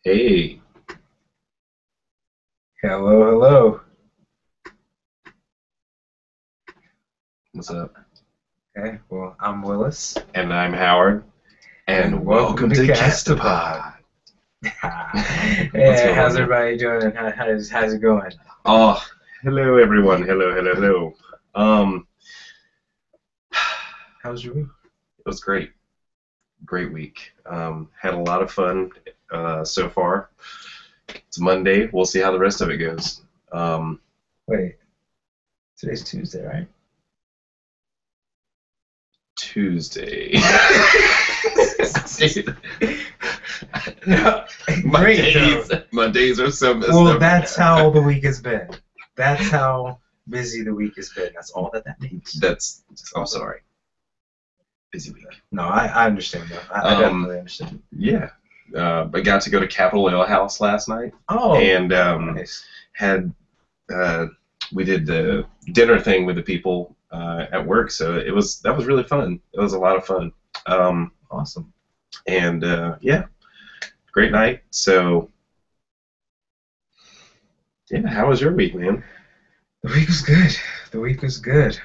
Hey, Hello, hello. what's up? Okay, well, I'm Willis, And I'm Howard, and and welcome welcome to to CastApod. CastApod. What's Hey, going on, how's man? everybody doing? How's it going? Oh, hello everyone. Hello, hello, hello. How was your week? It was great. Great week. Had a lot of fun so far. It's Monday. We'll see how the rest of it goes. Wait, today's Tuesday, right? Tuesday. No, my great, days, though. my days are so messed Well, up. that's how the week has been. That's how busy the week has been. That's all that means. I'm sorry. Busy week. No, I understand that. I definitely understand. Yeah. I got to go to Capitol Ale House last night, Oh, and nice. had we did the dinner thing with the people at work, so that was really fun. It was a lot of fun, Awesome. and yeah, great night. So yeah, how was your week, man? The week was good. The week was good.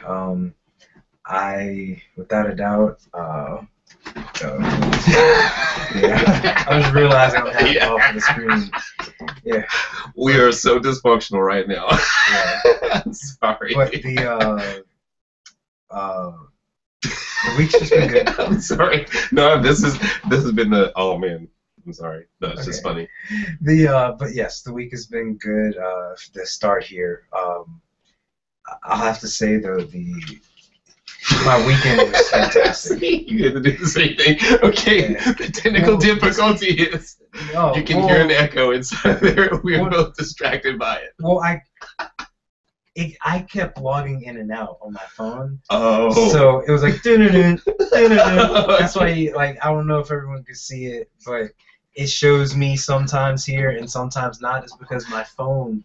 Without a doubt, yeah, I was realizing I'm having Yeah. off of the screen. Yeah, We are so dysfunctional right now. yeah. I'm sorry. But the week's just been good. I'm sorry. No, this has been the oh man. I'm sorry. No, it's just Okay. funny. But yes, the week has been good. The start here. I'll have to say though, my weekend was fantastic. You had to do the same thing. Okay, Yeah. the technical Well, difficulty is No, you can hear an echo inside there. We are well- both distracted by it. Well, I kept logging in and out on my phone. Oh. So it was like dun-dun-dun, dun-dun-dun. That's why I don't know if everyone could see it, but it shows me sometimes here and sometimes not. It's because my phone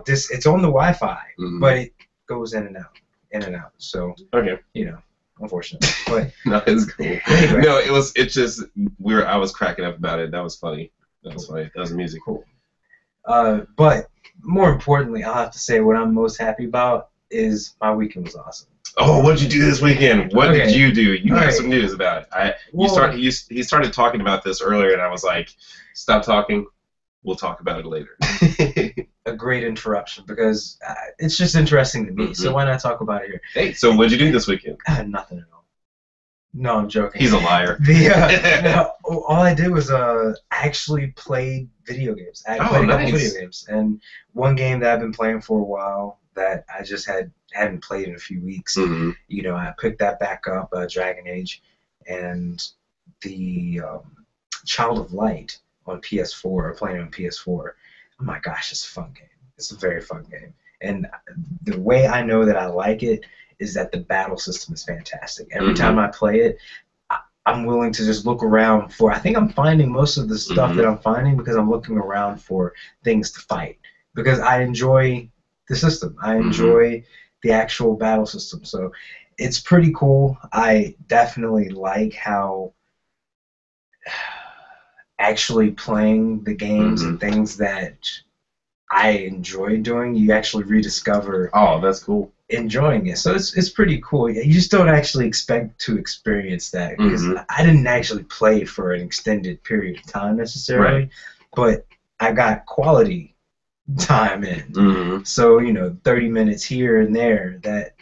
it's on the Wi-Fi, Mhm. but it goes in and out, in and out. So Okay. Unfortunately. But No, it's cool. Anyway. No, it's just I was cracking up about it. That was funny. That was funny. That was music. Cool. But more importantly, I'll have to say what I'm most happy about is my weekend was awesome. Oh, what'd you do this weekend? What did Okay. you do? You have Alright. some news about it. Well- He started talking about this earlier, and I was like, "Stop talking. We'll talk about it later." A great interruption because it's just interesting to me. So Mhm. why not talk about it here? Hey, so what'd you do this weekend? Nothing at all. No, I'm joking. He's a liar. All I did was actually played video games. I Oh, played a couple nice. video games, and one game that I've been playing for a while that I just hadn't played in a few weeks. Mm-hmm. I picked that back up, Dragon Age, and the Child of Light on PS4, playing on PS4. Oh my gosh, it's a fun game. It's a very fun game. And the way I know that I like it is that the battle system is fantastic. Every Mhm. time I play it, I'm willing to just look around for. I think I'm finding most of the stuff Mhm. that I'm finding because I'm looking around for things to fight. Because I enjoy the system. I enjoy the actual battle system. So it's pretty cool. I definitely like how actually playing the games and things that I enjoy doing, you actually rediscover Oh, that's cool. enjoying it. So it's pretty cool. You just don't actually expect to experience that because Mhm. I didn't actually play for an extended period of time necessarily, Right. but I got quality time in. Mm-hmm. So 30 minutes here and there. That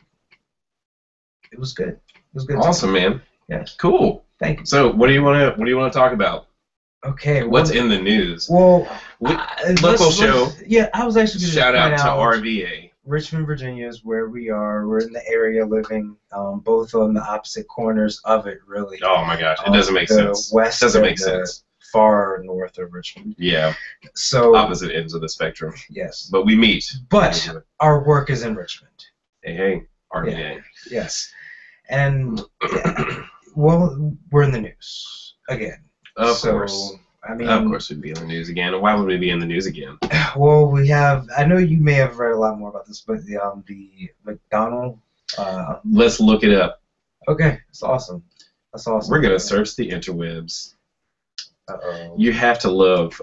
it was good. It was good. Awesome, man. Yes. Cool. Thank you. So, what do you want to talk about? Okay. What's in the news? Well, Local show. Yeah, I was actually going to Shout point out to RVA. Richmond, Virginia is where we are. We're in the area living, both on the opposite corners of it, really. Oh my gosh, it doesn't make the sense. West Doesn't and make the sense. Far north of Richmond. Yeah, So opposite ends of the spectrum. yes, But we meet. but our work is in Richmond. Hey, RVA. Yes, and well, we're in the news again. Of So, course. I mean, Of course, we'd be in the news again. Why would we be in the news again? well, we have. I know you may have read a lot more about this, but the McDonald. Let's look it up. Okay, that's awesome. That's awesome. We're gonna search the interwebs. Uh-oh. You have to love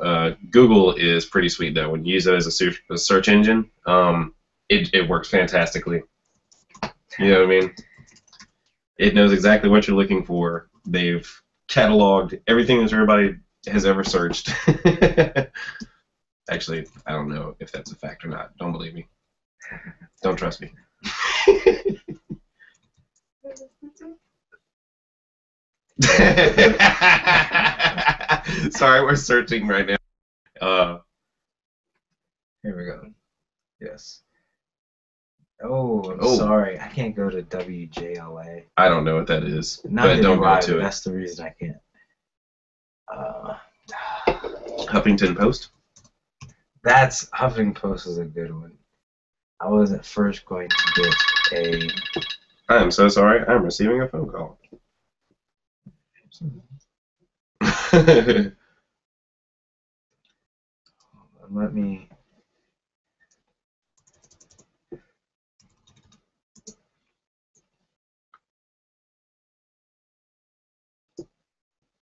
Google is pretty sweet though. When you use it as a search engine, it works fantastically. You know what I mean? It knows exactly what you're looking for. They've cataloged everything that everybody has ever searched. Actually, I don't know if that's a fact or not. Don't believe me. Don't trust me. Sorry, we're searching right now. Here we go. Yes. Oh, I'm Oh. sorry. I can't go to WJLA. I don't know what that is, Not but don't go to it. That's the reason I can't. Huffington Post? That's Huffington Post is a good one. I was at first going to get a. I'm so sorry. I'm receiving a phone call. Let me.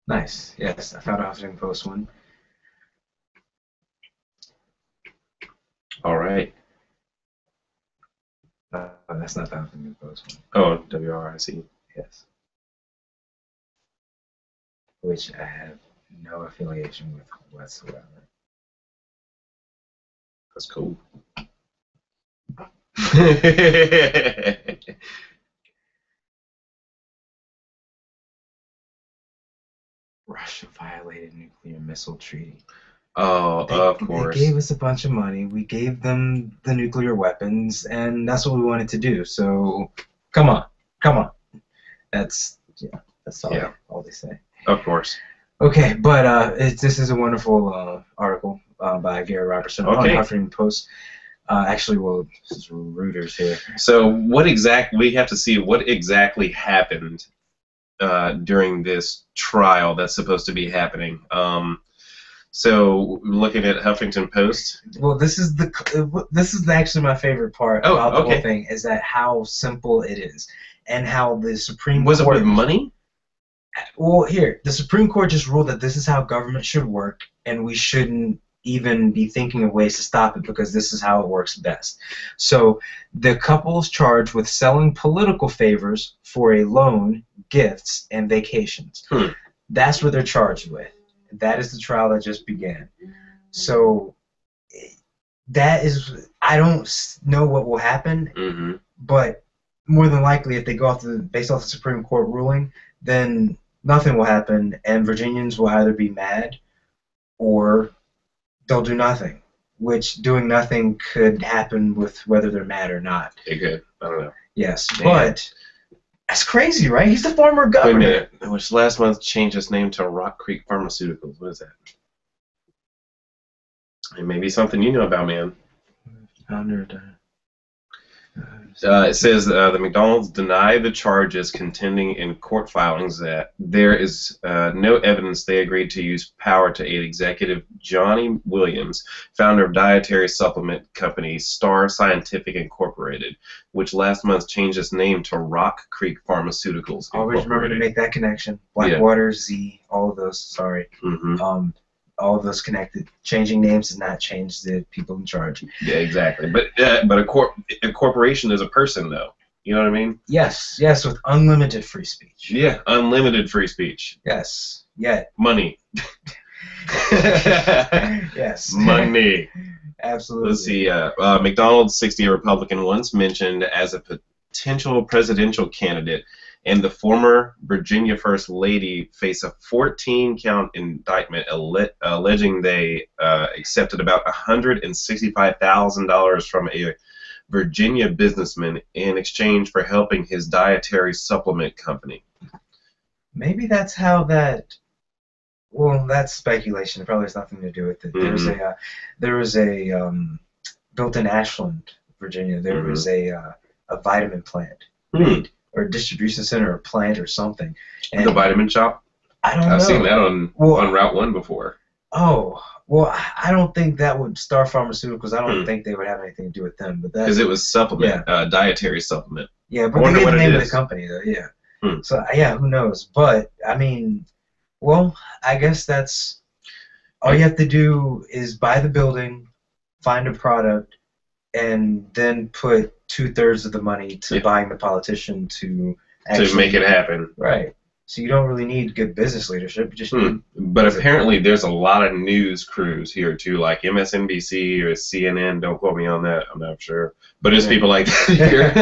Nice. Yes, I found a Huffington Post one. All right. That's not the Huffington Post one. Oh, WRIC. Yes. Which I have no affiliation with whatsoever. That's cool. Russia violated nuclear missile treaty. Oh, of course. They gave us a bunch of money. We gave them the nuclear weapons, and that's what we wanted to do. So, come on. That's all they say. Of course. Okay, but this is a wonderful article by Gary Robertson on Huffington Post. Actually, well, this is Reuters here. So, we have to see what exactly happened during this trial that's supposed to be happening. So, looking at Huffington Post. Well, this is actually my favorite part about the whole thing is that how simple it is, and how the Supreme Court. Was it with money? Well, here the Supreme Court just ruled that this is how government should work, and we shouldn't even be thinking of ways to stop it because this is how it works best. So the couple is charged with selling political favors for a loan, gifts, and vacations. That's what they're charged with. That is the trial that just began. So that is, I don't know what will happen, but more than likely, if they go based off the Supreme Court ruling, then nothing will happen, and Virginians will either be mad or they'll do nothing. Which doing nothing could happen with whether they're mad or not. It could. I don't know. Yes, but that's crazy, right? He's the former governor. Wait a minute. Which last month changed its name to Rock Creek Pharmaceuticals. What is that? It may be something you know about, man. It says the McDonald's denied the charges, contending in court filings that there is no evidence they agreed to use power to aid executive Johnny Williams, founder of dietary supplement company Star Scientific Incorporated, which last month changed its name to Rock Creek Pharmaceuticals. Always remember to make that connection. Blackwater, Z, all of those. Sorry. All of those connected. Changing names does not change the people in charge. Yeah, exactly. But a corporation is a person, though. You know what I mean? Yes, with unlimited free speech. Yeah, unlimited free speech. Yes, yet. Money. Yes. Money. Absolutely. Let's see. McDonald's 60 Republican once mentioned as a potential presidential candidate, and the former Virginia First Lady face a 14-count indictment alleging they accepted about $165,000 from a Virginia businessman in exchange for helping his dietary supplement company. Maybe that's how that. Well, that's speculation. It probably has nothing to do with it. There was a built in Ashland, Virginia. There was a vitamin plant. Or a distribution center or plant or something. And the vitamin shop? I don't know. I've seen that on Route 1 before. Oh, well, I don't think that would Star Pharmaceuticals. I don't think they would have anything to do with them. But because it was supplement, dietary supplement. Yeah, but they gave the name of the company, though, yeah. So, yeah, who knows? But, I mean, Well, I guess that's all you have to do is buy the building, find a product, and then put 2/3 of the money to buying the politician to actually make it happen. Right. So you don't really need good business leadership. You just need. But apparently, there's a lot of news crews here too, like MSNBC or CNN. Don't quote me on that. I'm not sure. But there's people like that here.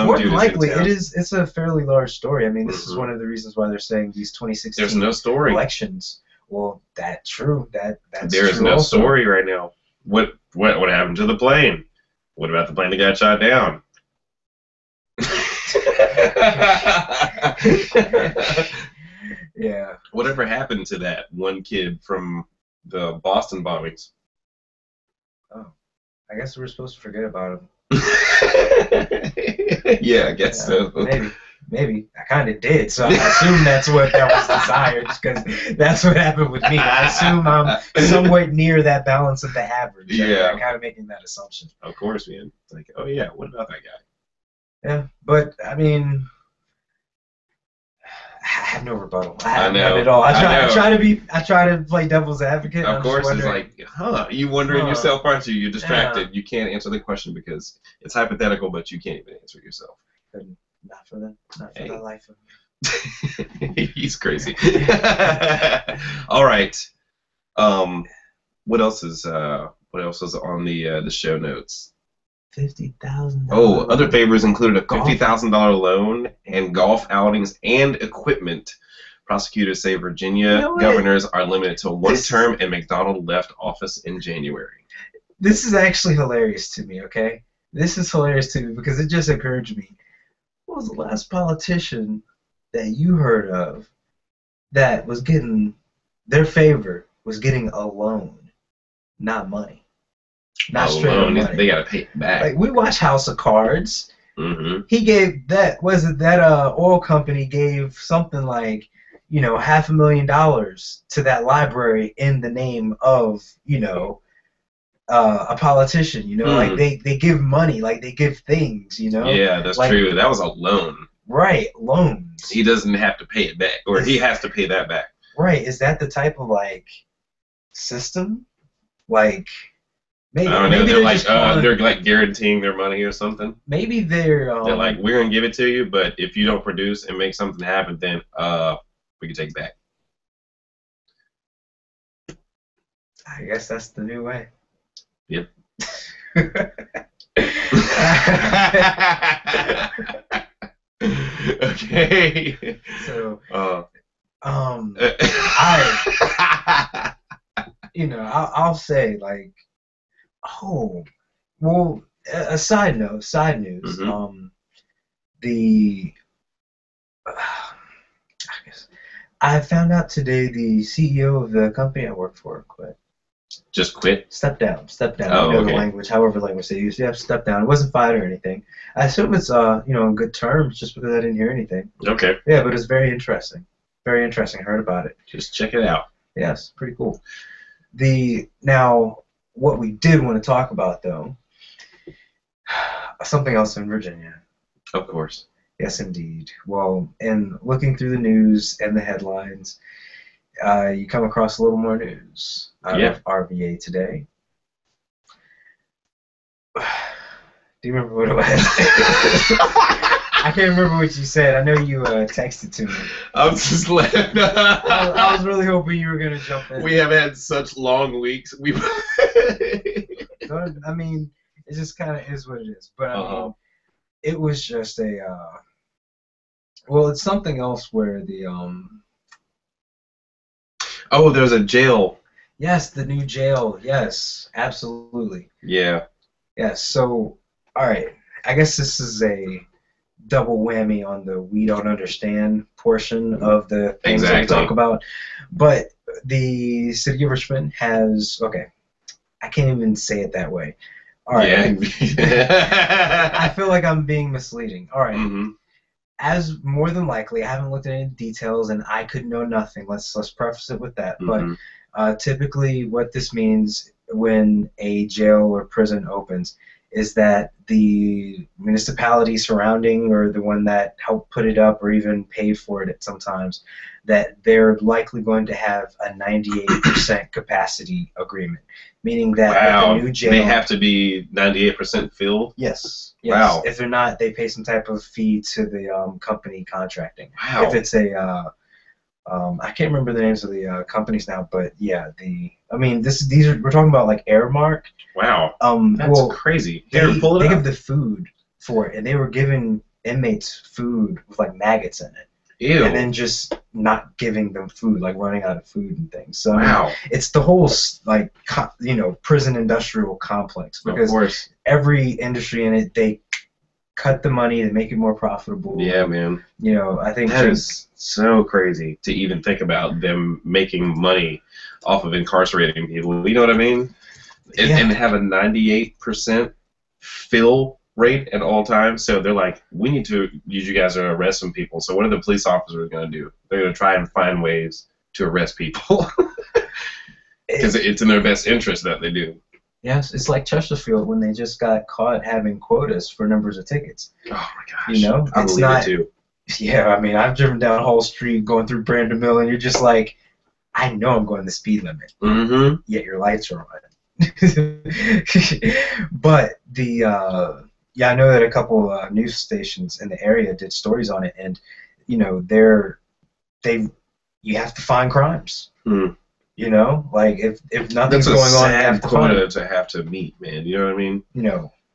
More than likely, it's a fairly large story. I mean, this is one of the reasons why they're saying these 2016 there's no story. Elections. Well, that's true. That's there is true no also. story right now. What happened to the plane? What about the plane that got shot down? Yeah. Whatever happened to that one kid from the Boston bombings? Oh, I guess we're supposed to forget about him. Yeah, I guess so. Maybe. I kind of did, so I assume that was desired, because that's what happened with me. I assume I'm somewhat near that balance of the average. Yeah. I'm kind of making that assumption. Of course, man. It's like, oh yeah, what about that guy? Yeah, but I mean, I have no rebuttal. I have know. none at all. I try to play devil's advocate. Of course, it's like, you wondering yourself, aren't you? You're distracted. You can't answer the question because it's hypothetical, but you can't even answer yourself. Not for the life of me. He's crazy. All right. What else is on the show notes? $50,000. Oh, other favors included a $50,000 loan and golf outings and equipment. Prosecutors say Virginia governors are limited to one term, and McDonald left office in January. This is actually hilarious to me, okay? This is hilarious to me because it just occurred to me. What was the last politician that you heard of that was getting their favor was getting a loan, not money? Not straight loan. money. They gotta pay it back. Like, we watch House of Cards. Mm-hmm. He gave that oil company gave something like, $500,000 to that library in the name of, a politician, like they give money, like they give things, Yeah, that's true. That was a loan. Right, loans. He doesn't have to pay it back, or he has to pay that back. Right, is that the type of system? Maybe I don't know. They're like guaranteeing their money or something. Maybe they're like, we're gonna give it to you, but if you don't produce and make something happen, then we can take it back. I guess that's the new way. Yep. Okay. So, I'll say a side news. Mm-hmm. I found out today the CEO of the company I work for quit. Just quit? Step down. Oh, the language, however language they use. Yeah, step down. It wasn't fired or anything. I assume it's in good terms, just because I didn't hear anything. Okay. Yeah, but it's very interesting. Very interesting. I heard about it. Just check it out. Yes, pretty cool. Now, what we did want to talk about, though, something else in Virginia. Of course. Yes, indeed. Well, in looking through the news and the headlines, you come across a little more news out of RVA today. Do you remember what it was? I can't remember what you said. I know you texted to me. I'm just letting. I was really hoping you were going to jump in. We have had such long weeks. I mean, it just kind of is what it is. But I mean, it was just it's something else where the there's a jail. Yes, the new jail. Yes, absolutely. Yeah. Yes. So, all right. I guess this is a double whammy on the we don't understand portion of the things that we talk about. But the city of Richmond has I can't even say it that way. All right. Yeah. I feel like I'm being misleading. All right. Mm-hmm. As more than likely, I haven't looked at any details, and I could know nothing. Let's preface it with that. Mm-hmm. But typically, what this means when a jail or prison opens is that the municipality surrounding, or the one that helped put it up or even paid for it at sometimes, that they're likely going to have a 98% capacity agreement, meaning that Wow. with the new jail, They have to be 98% filled? yes. Wow. If they're not, they pay some type of fee to the company contracting. Wow. If it's a I can't remember the names of the companies now, but yeah, we're talking about like Airmark. Wow. That's crazy. They Pull it up. give the food for it, and they were giving inmates food with like maggots in it. Ew. And then just not giving them food, like running out of food and things. So wow. It's the whole prison industrial complex, because of course. Every industry in it, they cut the money to make it more profitable. Yeah, man. I think that is so crazy to even think about them making money off of incarcerating people. You know what I mean? And have a 98% fill rate at all times. So they're like, we need to use you guys to arrest some people. So what are the police officers going to do? They're going to try and find ways to arrest people because it's in their best interest that they do. Yes, it's like Chesterfield when they just got caught having quotas for numbers of tickets. Oh my gosh! I believe it too. Yeah, I mean, I've driven down Hall Street going through Brandon Mill, and you're just like, I know I'm going the speed limit. Mm-hmm. Yet your lights are on. But I know that a couple news stations in the area did stories on it, and you have to find crimes. Mm. Like if nothing's going on, you have to quota to have to meet, man. You know what I mean?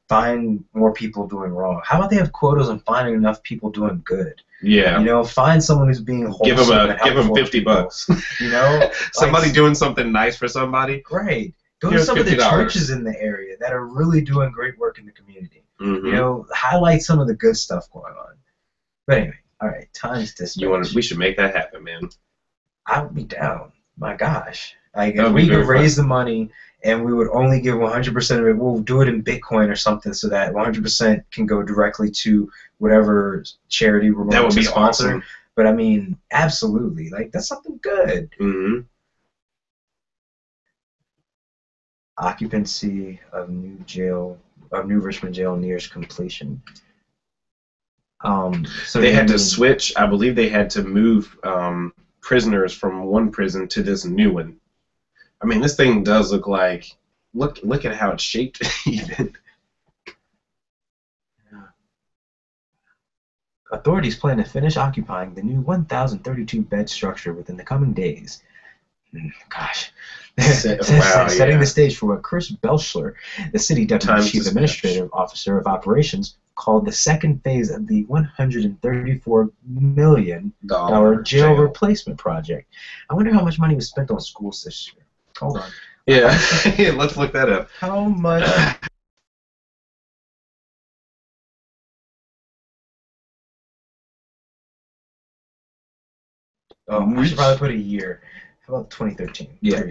Find more people doing wrong. How about they have quotas on finding enough people doing good? Yeah. Find someone who's being wholesome. Give them $50. Somebody doing something nice for somebody. Right. Go to some of the churches in the area that are really doing great work in the community. Mm-hmm. Highlight some of the good stuff going on. But anyway, all right, time's dispatch. We should make that happen, man. I would be down. My gosh. Like, if we could raise the money and we would only give 100% of it, we'll do it in Bitcoin or something so that 100% can go directly to whatever charity we're going to sponsor. Awesome. But I mean, absolutely. Like, that's something good. Mm-hmm. Occupancy of new Richmond jail nears completion. So they had to switch. I believe they had to move prisoners from one prison to this new one. I mean, this thing does look like. Look at how it's shaped, even. Authorities plan to finish occupying the new 1,032-bed structure within the coming days. Gosh. Setting the stage for what Chris Belschler, the city deputy chief administrative officer of operations, called the second phase of the $134 million jail replacement project. I wonder how much money was spent on schools this year. Hold on. Yeah, let's look that up. How much? I should probably put a year. How about 2013? Yeah,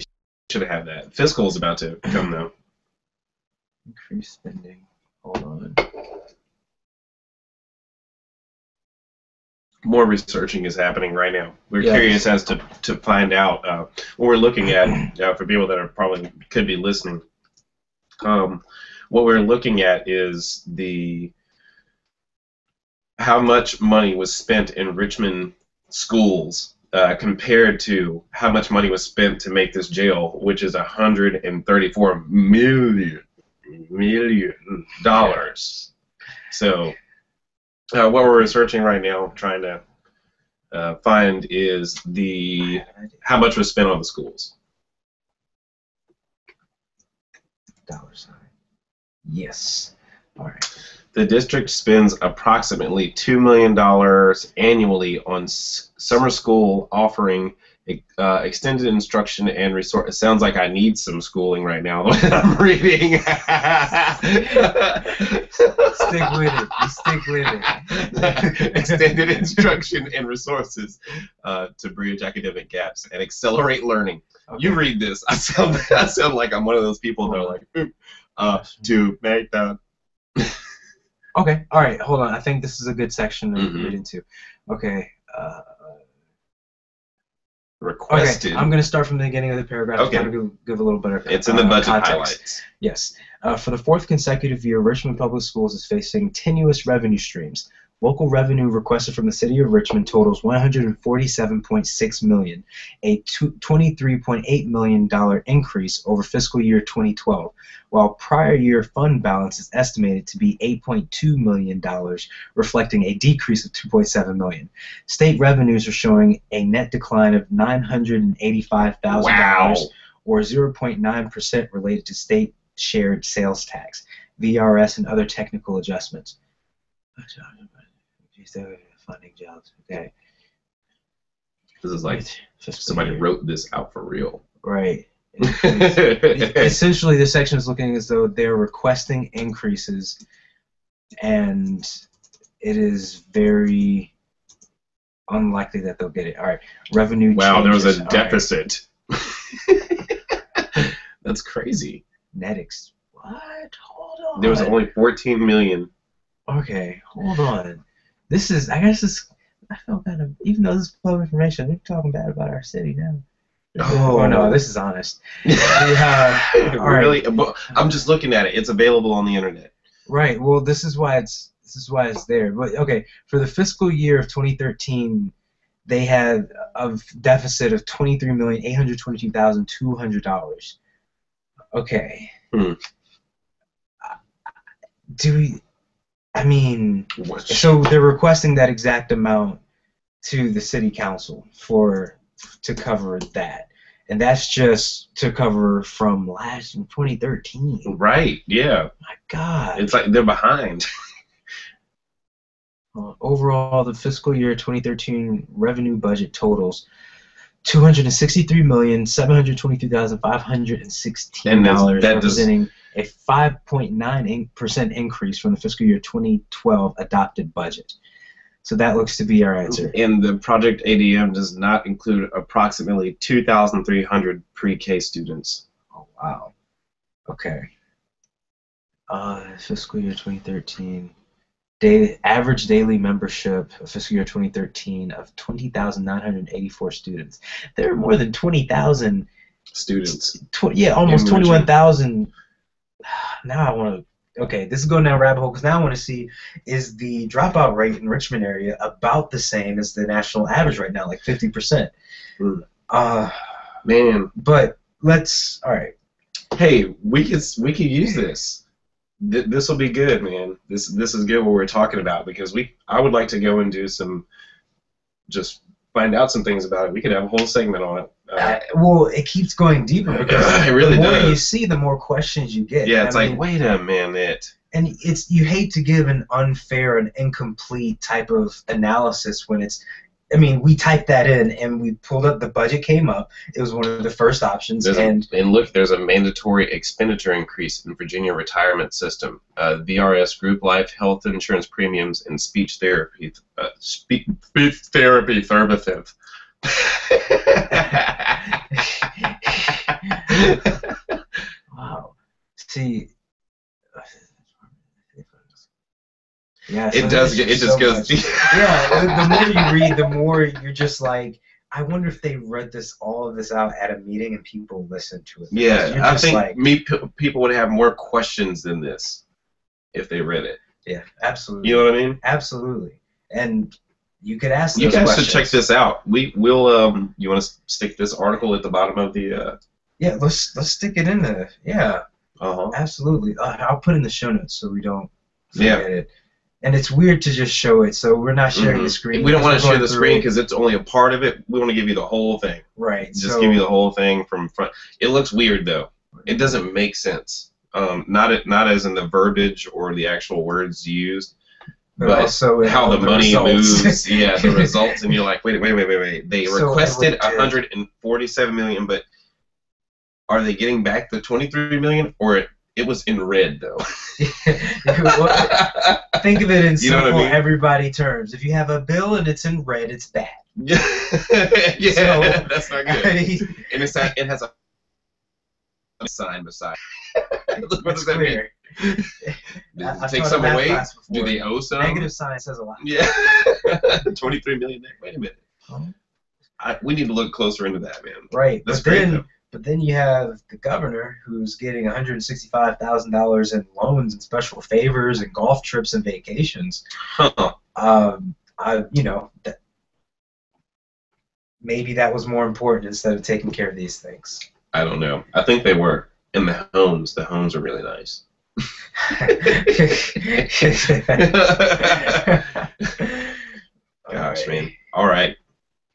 should have had that. Fiscal is about to come, though. Increased spending. Hold on. More researching is happening right now. We're curious as to find out what we're looking at for people that are probably could be listening. What we're looking at is how much money was spent in Richmond schools compared to how much money was spent to make this jail, which is $134 million. So. What we're researching right now, trying to find, is how much was spent on the schools. $. Yes. All right. The district spends approximately $2 million annually on summer school offering extended instruction and resort. It sounds like I need some schooling right now when I'm reading. Stick with it. You stick with it. Extended instruction and resources to bridge academic gaps and accelerate learning. Okay. You read this. I sound like I'm one of those people that are like, to make that. Okay. All right. Hold on. I think this is a good section to read into. Okay. Requested. Okay, I'm going to start from the beginning of the paragraph. Okay. To kind of give a little bit of It's in the budget context. highlights. Yes. For the fourth consecutive year, Richmond Public Schools is facing tenuous revenue streams. Local revenue requested from the city of Richmond totals $147.6 million, a $23.8 million increase over fiscal year 2012, while prior year fund balance is estimated to be $8.2 million, reflecting a decrease of $2.7 million. State revenues are showing a net decline of $985,000, Wow. or 0.9% related to state shared sales tax, VRS, and other technical adjustments. Funding jobs. Okay. This is like somebody wrote this out for real. Right. Essentially, this section is looking as though they're requesting increases, and it is very unlikely that they'll get it. All right. Revenue Wow, changes. there was a deficit. Right. That's crazy. Netix. What? Hold on. There was only 14 million. Okay, hold on. This is, I guess this, I feel kind of, even though this is public information, we're talking bad about our city now. Oh no, this is honest. Really? But I'm just looking at it. It's available on the internet. Right. Well, this is why it's there. But okay, for the fiscal year of 2013, they had a deficit of $23,822,200. Okay. Do we? I mean, so they're requesting that exact amount to the city council to cover that, and that's just to cover from last in 2013. Right? Yeah. My God. It's like they're behind. Overall, the fiscal year 2013 revenue budget totals $263,723,516, representing a 5.9% increase from the fiscal year 2012 adopted budget. So that looks to be our answer. And the project ADM does not include approximately 2,300 pre-K students. Oh, wow. Okay. Fiscal year 2013. Average daily membership of fiscal year 2013 of 20,984 students. There are more than 20,000 students. Almost 21,000. Now I want to. Okay, this is going down a rabbit hole because now I want to see, is the dropout rate in Richmond area about the same as the national average right now, like 50%? Man. But let's. All right. Hey, we could use this. This will be good, man. This is good what we're talking about, because I would like to go and do just find out some things about it. We could have a whole segment on it. Well, it keeps going deeper because it really the more does. you see, the more questions you get. Yeah, it's like, wait a minute. And you hate to give an unfair and incomplete type of analysis when it's. I mean, we typed that in and we pulled up. The budget came up. It was one of the first options. And look, there's a mandatory expenditure increase in Virginia retirement system. VRS group life health insurance premiums and speech therapy. Speech therapy therapeutic. Wow. See. Yeah, so it just goes deep. Yeah, the more you read, the more you're just like, I wonder if they read all of this out at a meeting and people listened to it. Yeah, I think people would have more questions than this if they read it. Yeah, absolutely. You know what I mean? Absolutely. And you could ask those questions. You guys questions. should check this out. We'll you want to stick this article at the bottom of the Yeah, let's stick it in there. Yeah. Absolutely. I'll put in the show notes so we don't forget it. And it's weird to just show it, so we're not sharing the screen. We don't want to share the screen because it's only a part of it. We want to give you the whole thing. Right. Just give you the whole thing from front. It looks weird, though. It doesn't make sense. Not as in the verbiage or the actual words used, but also how the money moves. Yeah, the results. And you're like, wait. They requested $147 million, but are they getting back the $23 million, or it was in red, though? Think of it in simple everybody terms. If you have a bill and it's in red, it's bad. Yeah, so, that's not good. And it has a sign beside. What does that mean? Does it take some away? Do they owe some? Negative sign says a lot. Yeah. $23 million. Wait a minute. we need to look closer into that, man. Right. That's great. But then you have the governor who's getting $165,000 in loans and special favors and golf trips and vacations. Huh. Maybe that was more important instead of taking care of these things. I don't know. I think they were. And the homes are really nice. Gosh, man. All right.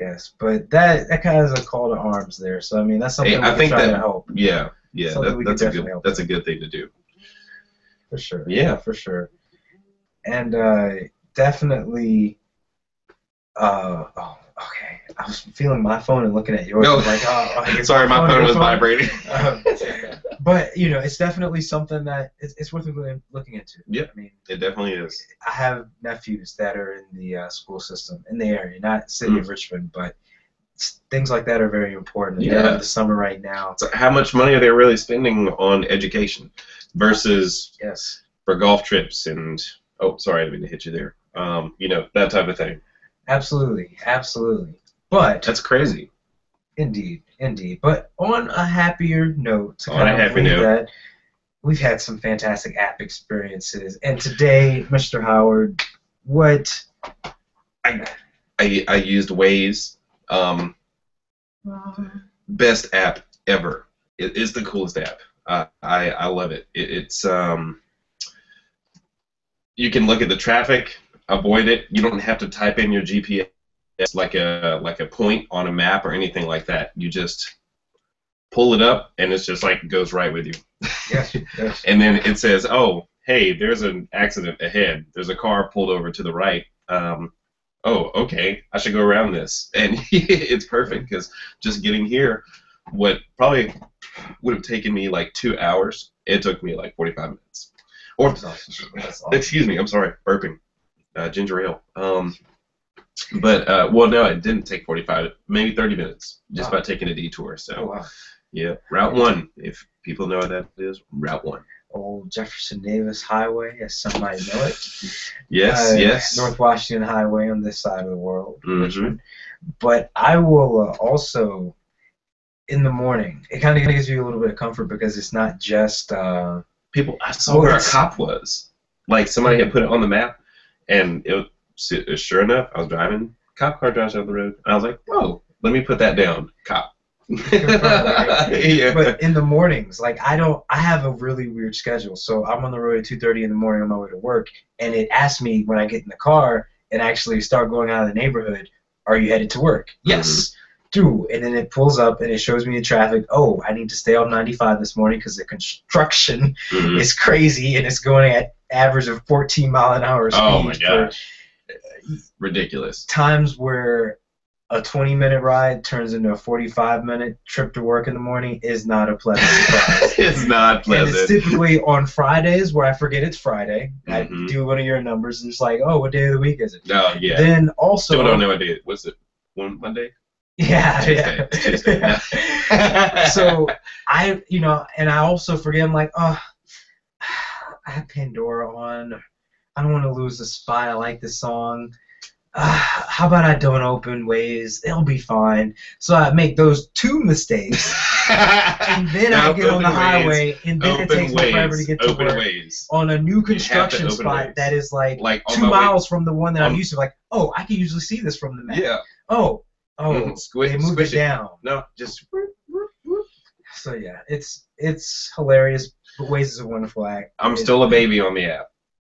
Yes, but that kind of is a call to arms there. So I mean, that's something I think to help. Yeah, that's a good thing to do. For sure. Yeah, for sure. And definitely. Okay. I was feeling my phone and looking at yours. No. Like, sorry, my phone was vibrating. But it's definitely something that it's worth looking into. Yeah, I mean, it definitely is. I have nephews that are in the school system in the area, not city of Richmond, but things like that are very important. Yeah. They're in the summer right now. So how much money are they really spending on education versus for golf trips and sorry, I didn't mean to hit you there. That type of thing. Absolutely. But that's crazy. Indeed. But on a happier note, that we've had some fantastic app experiences. And today, Mr. Howard, what? I used Waze. Best app ever. It is the coolest app. I love it. It's you can look at the traffic, avoid it. You don't have to type in your GPS like a point on a map or anything like that. You just pull it up and it's just like goes right with you. Yes. And then it says, "Oh, hey, there's an accident ahead. There's a car pulled over to the right. Oh, okay, I should go around this." And it's perfect because just getting here, what probably would have taken me like 2 hours, it took me like 45 minutes. Or, That's awesome. Excuse me, I'm sorry, burping. Ginger ale. But no, it didn't take 45, maybe 30 minutes, just by taking a detour. So, yeah, Route 1, if people know what that is, Route 1. Old Jefferson Davis Highway, as some might know it. Yes. North Washington Highway on this side of the world. Mm-hmm. But I will also, in the morning, it kind of gives you a little bit of comfort because it's not just people. I saw where a cop was. Like somebody had put it on the map, and sure enough, I was driving. Cop car drives down the road, and I was like, "Oh, let me put that down, cop." Yeah. But in the mornings, like I have a really weird schedule. So I'm on the road at 2:30 in the morning on my way to work, and it asks me when I get in the car and actually start going out of the neighborhood, "Are you headed to work?" Yes. Do. And then it pulls up and it shows me the traffic. Oh, I need to stay on 95 this morning because the construction is crazy and it's going at average of 14 mile an hour speed. Oh my gosh. Ridiculous. Times where a 20-minute ride turns into a 45-minute trip to work in the morning is not a pleasant surprise. It's not pleasant. And it's typically on Fridays where I forget it's Friday. I do one of your numbers and it's like, oh, what day of the week is it? Oh, yeah. Then also... Still don't know what day. What's it? Monday? Yeah. Tuesday. So I also forget. I'm like, oh, I have Pandora on. I don't want to lose the spot. I like this song. How about I don't open Waze? It'll be fine. So I make those two mistakes, and then I get on the highway, and then it takes me forever to get to work on a new construction spot that is like 2 miles from the one that I'm used to. Like, oh, I can usually see this from the map. Yeah. Oh, they moved it down. No, just. So yeah, it's hilarious. But Waze is a wonderful app. I'm still a baby on the app.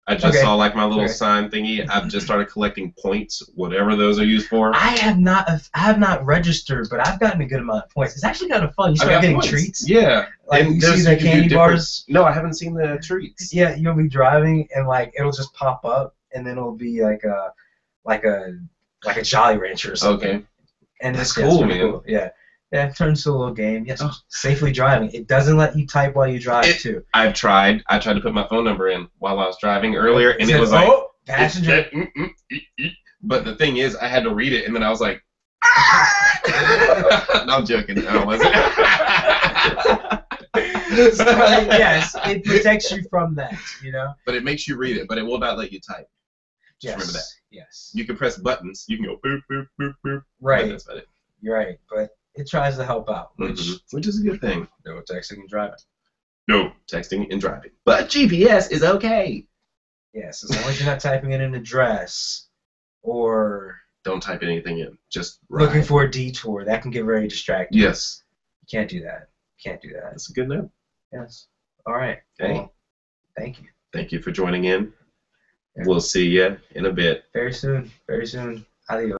I just saw like my little sign thingy. I've just started collecting points, whatever those are used for. I have not registered, but I've gotten a good amount of points. It's actually kind of fun. You start getting treats. Yeah. Like you see the candy bars. No, I haven't seen the treats. Yeah, you'll be driving and like it'll just pop up, and then it'll be like a Jolly Rancher or something. Okay. And that's cool, man. Cool. Yeah. Yeah, it turns to a little game. Yes, safely driving. It doesn't let you type while you drive, too. I've tried. I tried to put my phone number in while I was driving earlier, and it was like, passenger. But the thing is, I had to read it, and then I was like, no, I'm joking. I wasn't. So, yes, it protects you from that, you know? But it makes you read it, but it will not let you type. Just remember that. Yes. You can press buttons. You can go boop, boop, boop, boop. Right. That's about it. You're right, but it tries to help out, which is a good thing. no texting and driving. No texting and driving. But GPS is okay. Yes, as long as you're not typing in an address or don't type anything in. Just looking for a detour. That can get very distracting. Yes. You can't do that. Can't do that. That's a good note. Yes. All right. Hey. Well, thank you. Thank you for joining in. Yeah. We'll see you in a bit. Very soon. Very soon. Adios.